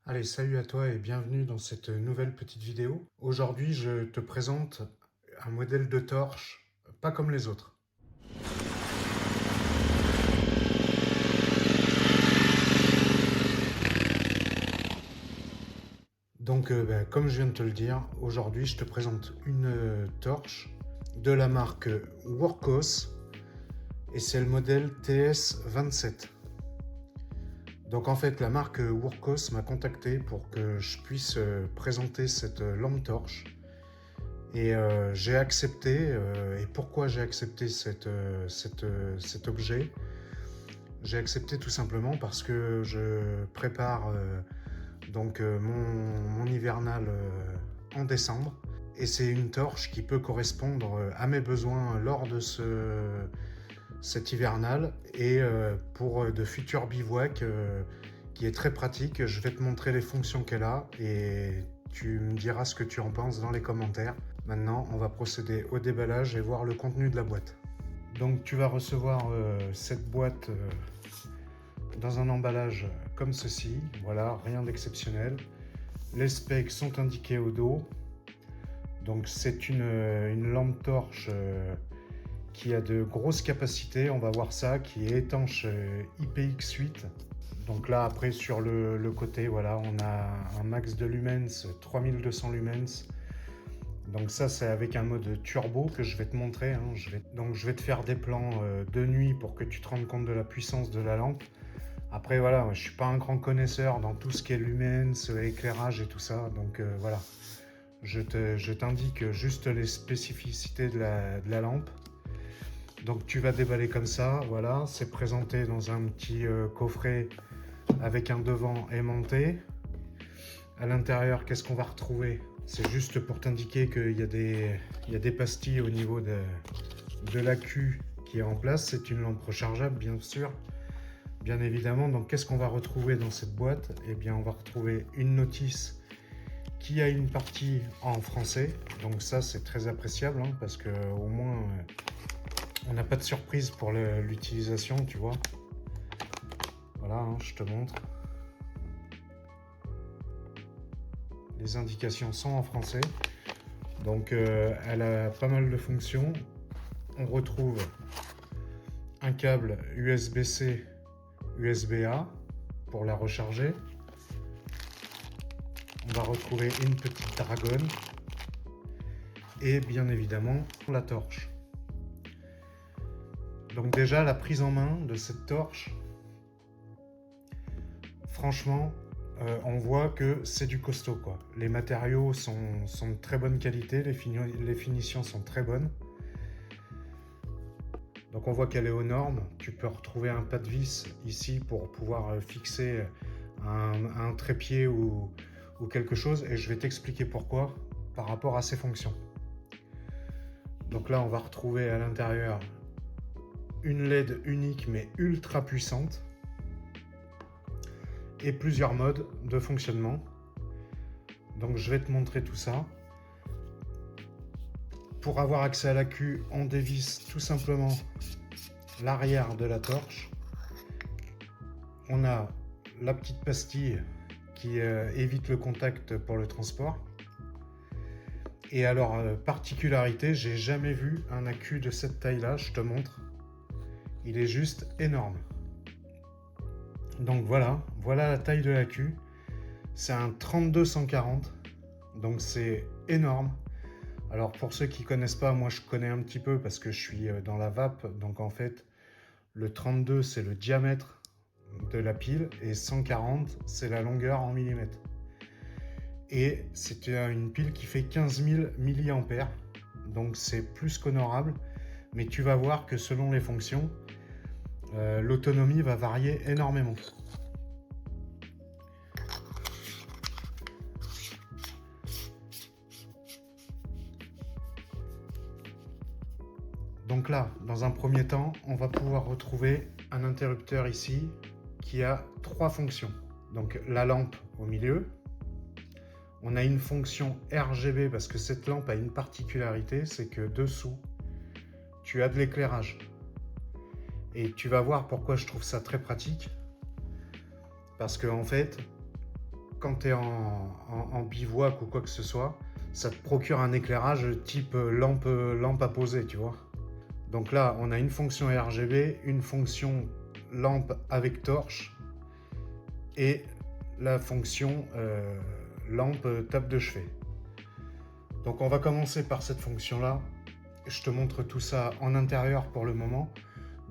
Allez, salut à toi et bienvenue dans cette nouvelle petite vidéo. Aujourd'hui, je te présente un modèle de torche pas comme les autres. Donc, comme je viens de te le dire, aujourd'hui, je te présente une torche de la marque Workhos et c'est le modèle TS27. Donc en fait, la marque Workhos m'a contacté pour que je puisse présenter cette lampe torche. Et j'ai accepté. Et pourquoi j'ai accepté cet objet? J'ai accepté tout simplement parce que je prépare mon hivernal en décembre. Et c'est une torche qui peut correspondre à mes besoins lors de cet hivernal et pour de futurs bivouacs qui est très pratique. Je vais te montrer les fonctions qu'elle a et tu me diras ce que tu en penses dans les commentaires. Maintenant, on va procéder au déballage et voir le contenu de la boîte. Donc tu vas recevoir cette boîte dans un emballage comme ceci. Voilà, rien d'exceptionnel. Les specs sont indiqués au dos. Donc c'est une lampe torche qui a de grosses capacités, on va voir ça, qui est étanche IPX8. Donc là après sur le côté, voilà, on a un max de lumens, 3200 lumens. Donc ça c'est avec un mode turbo que je vais te montrer, hein. Donc je vais te faire des plans de nuit pour que tu te rendes compte de la puissance de la lampe. Après voilà, je suis pas un grand connaisseur dans tout ce qui est lumens, éclairage et tout ça, donc voilà. Je t'indique juste les spécificités de la lampe. Donc tu vas déballer comme ça, voilà, c'est présenté dans un petit coffret avec un devant aimanté. À l'intérieur, qu'est-ce qu'on va retrouver? C'est juste pour t'indiquer qu'il y a des pastilles au niveau de l'accu qui est en place. C'est une lampe rechargeable, bien sûr, bien évidemment. Donc qu'est-ce qu'on va retrouver dans cette boîte? Eh bien, on va retrouver une notice qui a une partie en français. Donc ça, c'est très appréciable, hein, parce que au moins, on n'a pas de surprise pour l'utilisation, tu vois. Voilà, hein, je te montre. Les indications sont en français. Donc elle a pas mal de fonctions. On retrouve un câble USB-C, USB-A pour la recharger. On va retrouver une petite dragonne et bien évidemment la torche. Donc déjà la prise en main de cette torche, franchement, on voit que c'est du costaud, quoi. Les matériaux sont de très bonne qualité, les finitions sont très bonnes. Donc on voit qu'elle est aux normes. Tu peux retrouver un pas de vis ici pour pouvoir fixer un trépied ou quelque chose, et je vais t'expliquer pourquoi par rapport à ses fonctions. Donc là on va retrouver à l'intérieur une LED unique mais ultra puissante et plusieurs modes de fonctionnement. Donc je vais te montrer tout ça. Pour avoir accès à l'accu, on dévisse tout simplement l'arrière de la torche. On a la petite pastille qui évite le contact pour le transport. Et alors, particularité, j'ai jamais vu un accu de cette taille-là, je te montre. Il est juste énorme. Donc voilà la taille de l'accu. C'est un 3240, donc c'est énorme. Alors pour ceux qui connaissent pas, moi je connais un petit peu parce que je suis dans la vape. Donc en fait, le 32 c'est le diamètre de la pile et 140 c'est la longueur en millimètres. Et c'est une pile qui fait 15 000 mAh, donc c'est plus qu'honorable. Mais tu vas voir que selon les fonctions, l'autonomie va varier énormément. Donc là, dans un premier temps, on va pouvoir retrouver un interrupteur ici qui a trois fonctions. Donc la lampe au milieu. On a une fonction RGB parce que cette lampe a une particularité, c'est que dessous, tu as de l'éclairage. Et tu vas voir pourquoi je trouve ça très pratique. Parce que en fait, quand tu es en bivouac ou quoi que ce soit, ça te procure un éclairage type lampe à poser, tu vois. Donc là, on a une fonction RGB, une fonction lampe avec torche et la fonction lampe table de chevet. Donc on va commencer par cette fonction-là. Je te montre tout ça en intérieur pour le moment.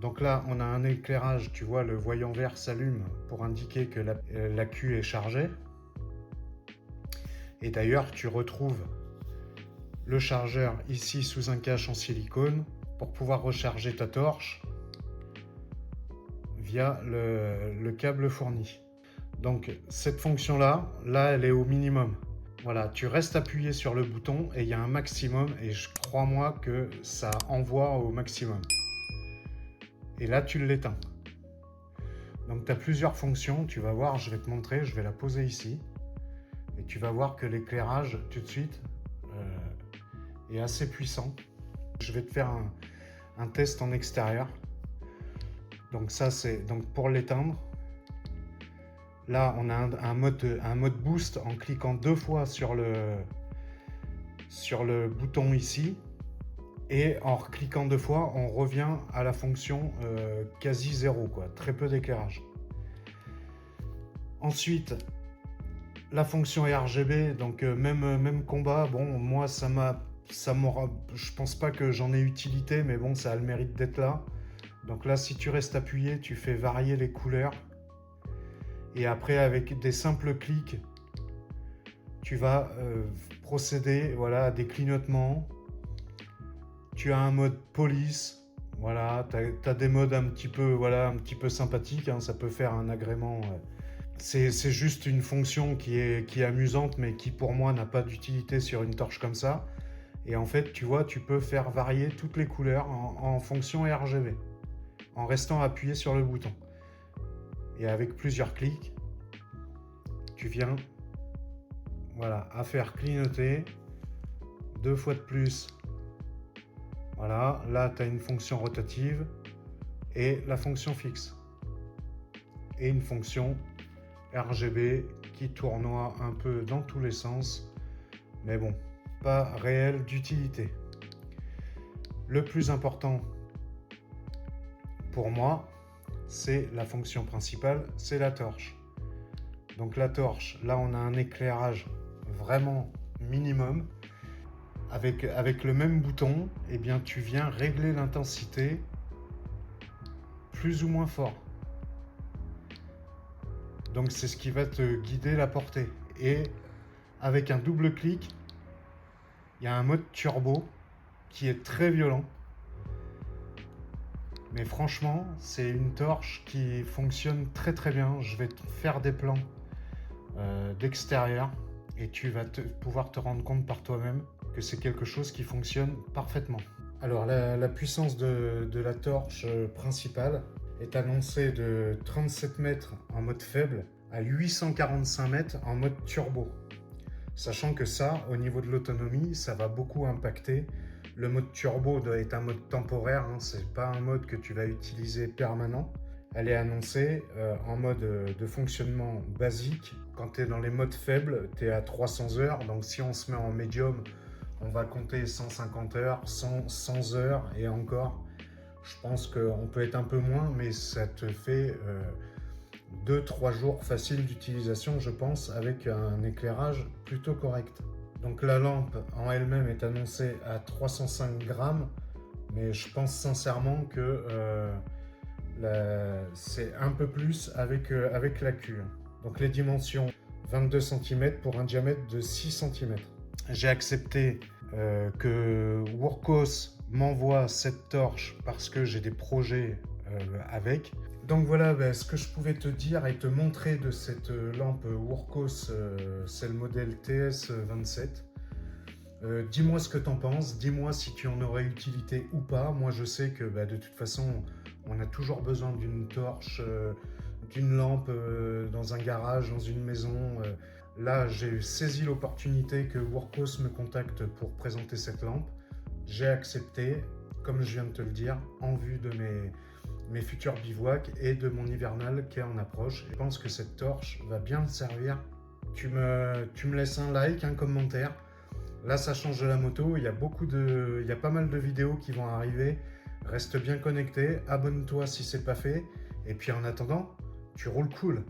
Donc là, on a un éclairage, tu vois, le voyant vert s'allume pour indiquer que la queue est chargée. Et d'ailleurs, tu retrouves le chargeur ici sous un cache en silicone pour pouvoir recharger ta torche via le câble fourni. Donc cette fonction-là, elle est au minimum. Voilà, tu restes appuyé sur le bouton et il y a un maximum et crois-moi que ça envoie au maximum. Et là, tu l'éteins. Donc tu as plusieurs fonctions, tu vas voir, je vais te montrer, je vais la poser ici. Et tu vas voir que l'éclairage, tout de suite, est assez puissant. Je vais te faire un test en extérieur. Donc ça, c'est donc pour l'éteindre. Là, on a un mode boost en cliquant 2 fois sur le bouton ici. Et en cliquant 2 fois, on revient à la fonction quasi zéro, quoi. Très peu d'éclairage. Ensuite, la fonction RGB, donc même combat, bon, moi ça m'aura, je pense pas que j'en ai utilité, mais bon, ça a le mérite d'être là. Donc là, si tu restes appuyé, tu fais varier les couleurs. Et après, avec des simples clics, tu vas procéder, voilà, à des clignotements. Tu as un mode police, voilà, tu as des modes un petit peu sympathiques, hein, ça peut faire un agrément. C'est juste une fonction qui est amusante, mais qui pour moi n'a pas d'utilité sur une torche comme ça. Et en fait, tu vois, tu peux faire varier toutes les couleurs en fonction RGB, en restant appuyé sur le bouton. Et avec plusieurs clics, tu viens, voilà, à faire clignoter 2 fois de plus. Voilà, là tu as une fonction rotative et la fonction fixe. Et une fonction RGB qui tournoie un peu dans tous les sens, mais bon, pas réel d'utilité. Le plus important pour moi, c'est la fonction principale, c'est la torche. Donc la torche, là on a un éclairage vraiment minimum. Avec le même bouton, eh bien, tu viens régler l'intensité plus ou moins fort. Donc c'est ce qui va te guider la portée. Et avec un double clic, il y a un mode turbo qui est très violent. Mais franchement, c'est une torche qui fonctionne très très bien. Je vais te faire des plans d'extérieur et tu vas pouvoir te rendre compte par toi-même que c'est quelque chose qui fonctionne parfaitement. Alors la puissance de la torche principale est annoncée de 37 mètres en mode faible à 845 mètres en mode turbo. Sachant que ça, au niveau de l'autonomie, ça va beaucoup impacter. Le mode turbo doit être un mode temporaire, hein, c'est pas un mode que tu vas utiliser permanent. Elle est annoncée en mode de fonctionnement basique. Quand tu es dans les modes faibles, tu es à 300 heures. Donc si on se met en médium, on va compter 150 heures, 100 heures et encore. Je pense qu'on peut être un peu moins, mais ça te fait 2-3 jours faciles d'utilisation, je pense, avec un éclairage plutôt correct. Donc la lampe en elle-même est annoncée à 305 grammes, mais je pense sincèrement que c'est un peu plus avec la queue. Donc les dimensions, 22 cm pour un diamètre de 6 cm. J'ai accepté que Workhos m'envoie cette torche parce que j'ai des projets avec. Donc voilà ce que je pouvais te dire et te montrer de cette lampe Workhos, c'est le modèle TS27. Dis-moi ce que tu en penses, dis-moi si tu en aurais utilité ou pas. Moi je sais que de toute façon on a toujours besoin d'une torche, d'une lampe dans un garage, dans une maison. Là j'ai saisi l'opportunité que Workhos me contacte pour présenter cette lampe. J'ai accepté, comme je viens de te le dire, en vue de mes futurs bivouacs et de mon hivernal qui est en approche. Je pense que cette torche va bien me servir tu me laisses un like, un commentaire. Là, ça change de la moto. Il y a pas mal de vidéos qui vont arriver. Reste bien connecté. Abonne-toi si c'est pas fait. Et puis en attendant, tu roules cool.